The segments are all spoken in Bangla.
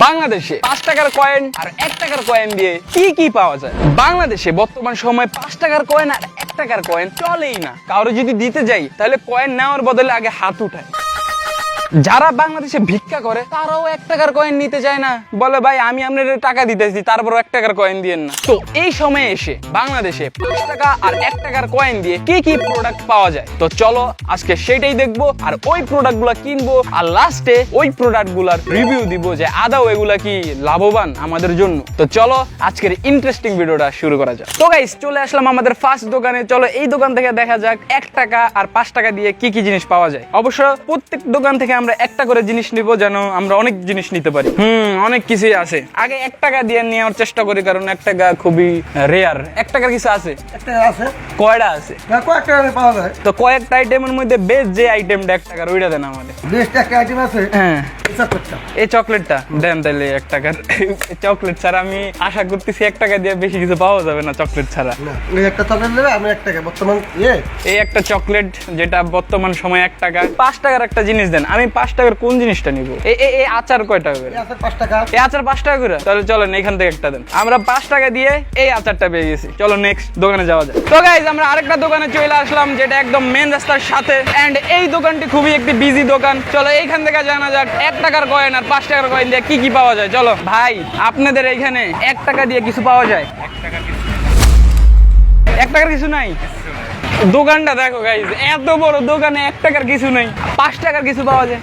বাংলাদেশে 5 টাকার কয়েন আর 1 টাকার কয়েন দিয়ে কি পাওয়া যায়? বাংলাদেশে বর্তমান সময় 5 টাকার কয়েন আর 1 টাকার কয়েন চলেই না। কারো যদি দিতে যাই তাহলে কয়েন নেওয়ার বদলে আগে হাত উঠায়। যারা বাংলাদেশে ভিক্ষা করে তারাও 1 টাকার কয়েন নিতে চায় না, বলে ভাই আমি আপনাদের টাকা দিতেছি তারপর 1 টাকার কয়েন দিয়েন না। তো এই সময়ে এসে বাংলাদেশে 5 টাকা আর 1 টাকার কয়েন দিয়ে কি প্রোডাক্ট পাওয়া যায়, তো চলো আজকে সেটাই দেখবো আর ওই প্রোডাক্ট গুলা কিনবো আর লাস্টে ওই প্রোডাক্ট গুলার রিভিউ দিব যে আদৌ এগুলা কি লাভবান আমাদের জন্য। তো চলো আজকের ইন্টারেস্টিং ভিডিওটা শুরু করা যাক। তো গাইস চলে আসলাম আমাদের ফার্স্ট দোকানে। চলো এই দোকান থেকে দেখা যাক 1 টাকা আর 5 টাকা দিয়ে কি জিনিস পাওয়া যায়। অবশ্য প্রত্যেক দোকান থেকে আমরা একটা করে জিনিস নিব যেন আমরা অনেক জিনিস নিতে পারি। অনেক কিছুই আছে। আগে 1 টাকা দিয়ে নেওয়ার চেষ্টা করি কারণ 1 টাকা খুবই রেয়ার। 1 টাকার কিছু আছে? 1 টাকা আছে। কয়টা আছে? কয়েকটা পাওয়া যায়। তো কয়েকটা আইটেমের মধ্যে বেস্ট যে আইটেমটা 1 টাকার ওইটা দেন আমাদের। বেস্ট একটা আইটেম আছে। হ্যাঁ চকলেটটা। এই চকলেটটা দেন তাহলে 1 টাকার। চকলেট ছাড়া আমি আশা করতেছি 1 টাকা দিয়ে বেশি কিছু পাওয়া যাবে না চকলেট ছাড়া। না এই একটা চকলেট দেবে আমি 1 টাকা বর্তমান এই একটা চকলেট যেটা বর্তমান সময় 1 টাকা। 5 টাকার একটা জিনিস দেন। আমি 5 টাকার কোন জিনিসটা নিব? এই আচার কয় টাকা করে? এই আছে 5 টাকা। এই আচার 5 টাকা করে? তাহলে চলেন এখান থেকে একটা দেন। আমরা 5 টাকা দিয়ে এই আচারটা পেয়ে গেছি। চলো নেক্সট দোকানে যাওয়া যাক। তো গাইস আমরা আরেকটা দোকানে চলে আসলাম যেটা একদম মেন রাস্তার সাথে এন্ড এই দোকানটি খুবই একটি বিজি দোকান। চলো এইখান থেকে জানা যাক 1 টাকার কয়েন আর 5 টাকার কয়েন দিয়ে কি পাওয়া যায়। চলো ভাই আপনাদের এইখানে 1 টাকা দিয়ে কিছু পাওয়া যায়? 1 টাকার কিছু নাই? দোকানটা দেখো গাইস, এত বড় দোকানে 1 টাকার কিছু নেই। 5 টাকার কিছু পাওয়া যায়?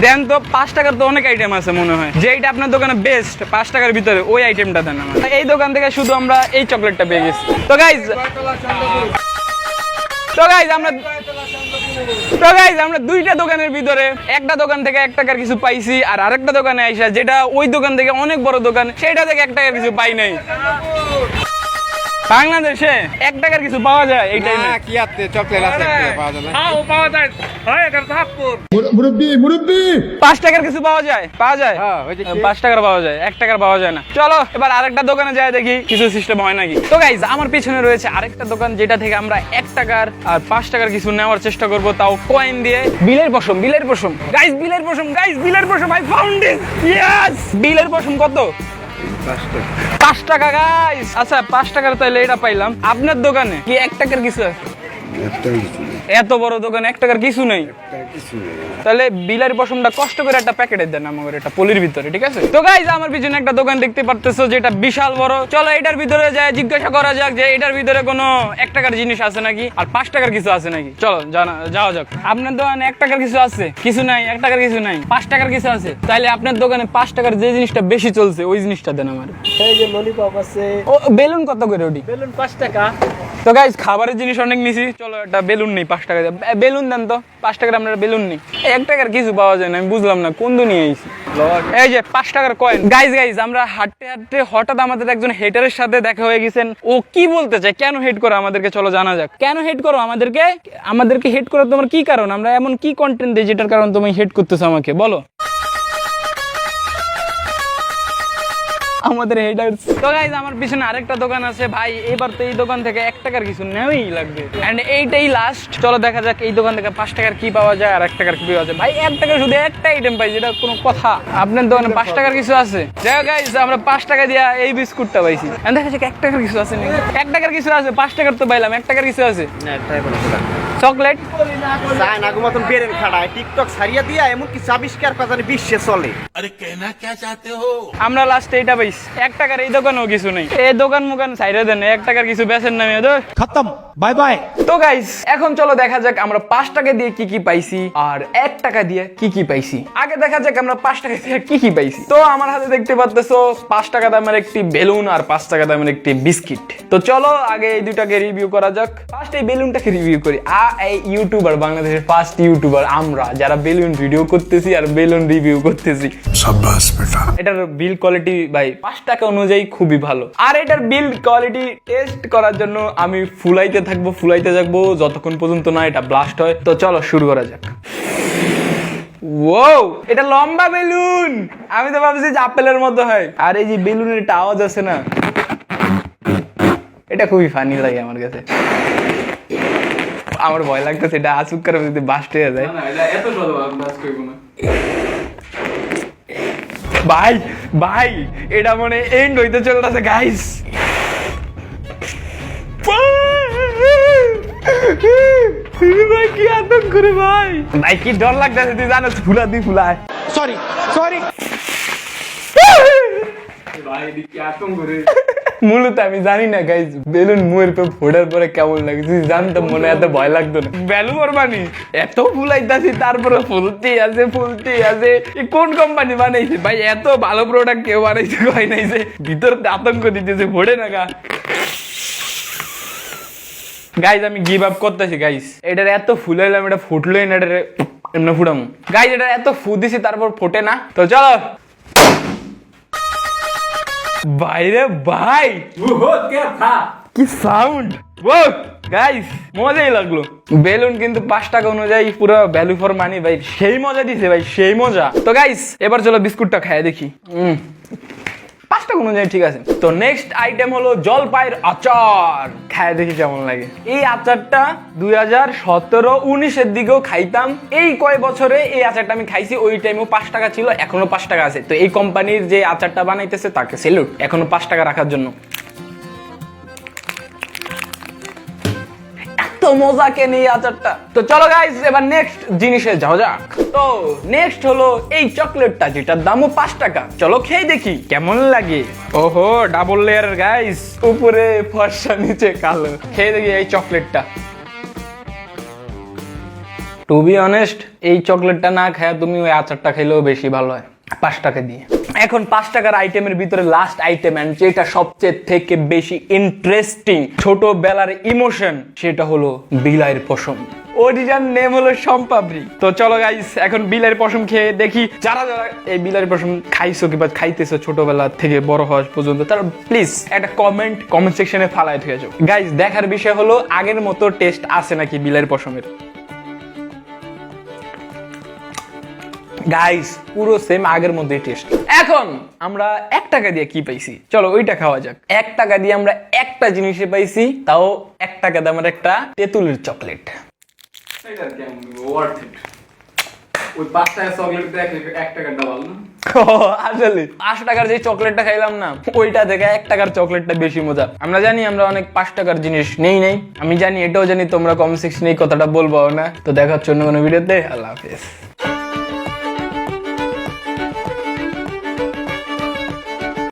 দেন তো। 5 টাকার তো অনেক আইটেম আছে মনে হয়, যেটা আপনার দোকানে বেস্ট 5 টাকার ভিতরে ওই আইটেমটা দেন আমার। এই দোকান থেকে শুধু আমরা এই চকলেটটা পেয়ে গেছি। তো গাইস আমরা দুইটা দোকানের ভিতরে একটা দোকান থেকে 1 টাকার কিছু পাইছি আর আরেকটা দোকানে আইসা যেটা ওই দোকান থেকে অনেক বড় দোকান সেটা থেকে 1 টাকার কিছু পাই নাই। বাংলাদেশে 1 টাকার কিছু পাওয়া যায়? এইটাই না কি আছে চকলেট আছে পাওয়া যায় না। পাওয়া যায়। হয় এখানে থাকপুর মুরব্বি 5 টাকার কিছু পাওয়া যায়? পাওয়া যায়। হ্যাঁ ওই যে 5 টাকার পাওয়া যায়, 1 টাকার পাওয়া যায় না। চলো এবার আরেকটা দোকানে যাই দেখি কিছু সিস্টেম হয় নাকি। তো গাইজ আমার পিছনে রয়েছে আরেকটা দোকান যেটা থেকে আমরা 1 টাকার আর 5 টাকার কিছু নেওয়ার চেষ্টা করব, তাও কয়েন দিয়ে। বিলের পশম গাইজ, বিলের পশম আই ফাউন্ড ইট। ইয়েস, বিলের পশম কত? 5 টাকা গাইস। আচ্ছা 5 টাকার তাইলে এটা পাইলাম। আপনার দোকানে কি 1 টাকার কিছু আছে? এত বড় দোকানে 1 টাকার কিছু নেই? তাহলে বিলারি পশমটা কষ্ট করে একটা প্যাকেটে দেন আমাদের, এটা পলির ভিতরে, ঠিক আছে? তো গাইস আমার পিছনে একটা দোকান দেখতে পারতেছো যেটা বিশাল বড়। চলো এটার ভিতরে যায় জিজ্ঞাসা করা যাক যে এটার ভিতরে কোনো 1 টাকার জিনিস আছে নাকি আর 5 টাকার কিছু আছে নাকি। চলো যাওয়া যাক। আপনার দোকানে 1 টাকার কিছু আছে? কিছু নাই। 1 টাকার কিছু নাই, 5 টাকার কিছু আছে? তাহলে আপনার দোকানে 5 টাকার যে জিনিসটা বেশি চলছে ওই জিনিসটা দেন আমার। এই যে ললিপপ আছে। ও বেলুন কত করে? ওটি বেলুন 5 টাকা। তো গাইস খাবারের জিনিস অনেক নিছি, চলো একটা বেলুন নেই 5 টাকা দিয়ে। বেলুন দেন তো। 5 টাকার আপনারা বেলুন নেই। 1 টাকার কিছু পাওয়া যায় না, আমি বুঝলাম না কোন দুনিয়া আইছি। এই যে 5 টাকার কয়েন। গাইস আমরা হাঁটতে হঠাৎ আমাদের একজন হেটারের সাথে দেখা হয়ে গেছেন। ও কি বলতে চায়, কেন হেট করো আমাদেরকে, চলো জানা যাক। কেন হেট করো আমাদেরকে হেট করার তোমার কি কারণ? আমরা এমন কি কন্টেন্ট দিই যেটার কারণ তুমি হেট করতেছো আমাকে, বলো আমাদের হেটার্স। তো গাইস আমার পিছনে আরেকটা দোকান আছে ভাই, এবার তো এই দোকান থেকে 1 টাকার কিছু নেওয়াই লাগবে এন্ড এইটাই লাস্ট। চলো দেখা যাক এই দোকান থেকে 5 টাকার কি পাওয়া যায় আর 1 টাকার কি পাওয়া যায়। ভাই 1 টাকার শুধু একটা আইটেম পাই, যেটা কোনো কথা? আপনার দোকানে 5 টাকার কিছু আছে? দেখো গাইস আমরা 5 টাকা দিয়া এই বিস্কুটটা পাইছি এন্ড দেখা যাক 1 টাকার কিছু আছে নাকি। 1 টাকার কিছু আছে? 5 টাকার তো পাইলাম, 1 টাকার কিছু আছে? না ট্রাই করো সেটা। চকলেট চায় না গো মতন বেরেন খাড়ায় টিকটক ছাড়িয়া দিয়া এমন কি আবিষ্কার পাজানি বিশ্বে চলে। আমরা লাস্ট এইটা পাইছি। 1 টাকার এই দোকানেও কিছু নেই। এই দোকান মুকান সাইরে দেন, 1 টাকার কিছু বেচেন না মেয়ে। खत्म बाय बाय। তো গাইস এখন চলো দেখা যাক আমরা 5 টাকা দিয়ে কি পাইছি আর 1 টাকা দিয়ে কি পাইছি। আগে দেখা যাক আমরা 5 টাকা দিয়ে কি পাইছি। তো আমার হাতে দেখতে পাচ্তেছো 5 টাকা দামের একটি বেলুন আর 5 টাকা দামের একটি বিস্কিট। তো চলো আগে এই দুটাকে রিভিউ করা যাক। ফার্স্ট এই বেলুনটাকে রিভিউ করি। এই ইউটিউবার, বাংলাদেশের ফার্স্ট ইউটিউবার আমরা যারা বেলুন ভিডিও করতেছি আর বেলুন রিভিউ করতেছি। সাব্বাস বেটা। এটার বিল কোয়ালিটি ভাই 5 টাকা অনুযায়ী খুবই ভালো। আর এটার বিল কোয়ালিটি টেস্ট করার জন্য আমি ফুলাইতে থাকবো যতক্ষণ পর্যন্ত না এটা ব্লাস্ট হয়। তো চলো শুরু করা যাক। ওয়াও এটা লম্বা বেলুন, আমি তো ভাবছি যে আপেলের মতো হয়। আর এই যে বেলুনের একটা আওয়াজ আছে না, এটা খুবই ফানি লাগে আমার কাছে। আমার ভয় লাগতেছে এটা আসুক করে যদি বাস্ট হয়ে যায়। ভাই ভাই এটা মনে এন্ড হইতে চলতেছে গাইস। ভাই কি আতঙ্ক করে ভাই, ভাই কি ডর লাগতেছে তুই জানো, ফুলা দি ফুলায়। সরি সরি ভাই কি আতঙ্ক করে। মূলত আমি জানি না গাইস বেলুন মুয়ের পে ফোড়ার পরে কেমন লাগে, তুই জানতাম মনে এত ভয় লাগতো না। বেলু কোরবানি এত ফুলাইতাছি তারপরে ফুলতে আছে, কোন কোম্পানি বানাইছে ভাই? এত ভালো প্রোডাক্ট কেউ বানাইছে কয় নাই যে ভিতর আতঙ্ক দিতেছে ফোড়ে না গা। গাইজ আমি গিভ আপ করতেছি গাইজ, এটার এত ফুলাইলাম এটা ফুটলোই না, এটা এমনি ফুটাম গাইজ, এটা এত ফু দিছি তারপর ফোটে না। তো চলো বাইরে ভাই কি সাউন্ড, ও গাইস মজাই লাগলো। বেলুন কিন্তু 5 টাকা অনুযায়ী পুরো ভ্যালু ফর মানি ভাই, সেই মজা দিছে ভাই, সেই মজা। তো গাইস এবার চলো বিস্কুটটা খাই দেখি। 5 টাকা অনুযায়ী ঠিক আছে। তো নেক্সট আইটেম হলো জলপাইয়ের আচার, খায় দেখি কেমন লাগে। এই আচারটা 2017-19 দিকেও খাইতাম, এই কয় বছরে এই আচারটা আমি খাইছি। ওই টাইমেও 5 টাকা ছিল, এখনো 5 টাকা আছে। তো এই কোম্পানির যে আচারটা বানাইতেছে তাকে সেলুট, এখনো 5 টাকা রাখার জন্য। এত মজা কেন এই আচারটা। তো চলো গাইস এবার নেক্সট জিনিসে যাওয়া যাক। তো নেক্সট হলো এই চকলেটটা, যেটার দামও 5 টাকা। চলো খেয়ে দেখি কেমন লাগে। ওহো ডাবল লেয়ার গাইস, উপরে ফর্সা নিচে কালো। খেয়ে দেখি এই চকলেটটা। টু বি অনেস্ট এই চকলেটটা না খায় তুমি ওই আচারটা খেলেও বেশি ভালো হয় 5 টাকা দিয়ে। এখন 5 টাকার আইটেমের ভিতরে লাস্ট আইটেম, এন্ড যেটা সবচেয়ে থেকে বেশি ইন্টারেস্টিং, ছোটবেলার ইমোশন, সেটা হলো বিলাইয়ের পশম। অরিজিনাল নেম হলো সম্পাবরি। তো চলো গাইস এখন বিলাইয়ের পশম খেয়ে দেখি। যারা যারা এই বিলাইয়ের পশম খাইছো কিংবা খাইতেছো ছোটবেলা থেকে বড় হওয়া পর্যন্ত, তারা প্লিজ একটা কমেন্ট সেকশনে ফালাই থেকে যাও গাইস। দেখার বিষয় হলো আগের মতো টেস্ট আছে নাকি বিলাইয়ের পশমের। গাইস পুরো সেম আগের মধ্যে টেস্ট। এখন আমরা 1 টাকা দিয়ে কি পাইছি, চলো ওইটা খাওয়া যাক। 1 টাকা দিয়ে আমরা একটা জিনিসে পাইছি, তাও 1 টাকা দামের একটা তেঁতুলের চকলেট। আসলে 5 টাকার যে চকলেটটা খাইলাম না, ওইটা থেকে 1 টাকার চকলেটটা বেশি মজা। আমরা জানি আমরা অনেক 5 টাকার জিনিস নেই, আমি জানি, এটাও জানি তোমরা কমেন্ট সেকশনে এই কথাটা বলবো না। তো দেখা হচ্ছে অন্য কোনো ভিডিওতে। আল্লাহ হাফেজ।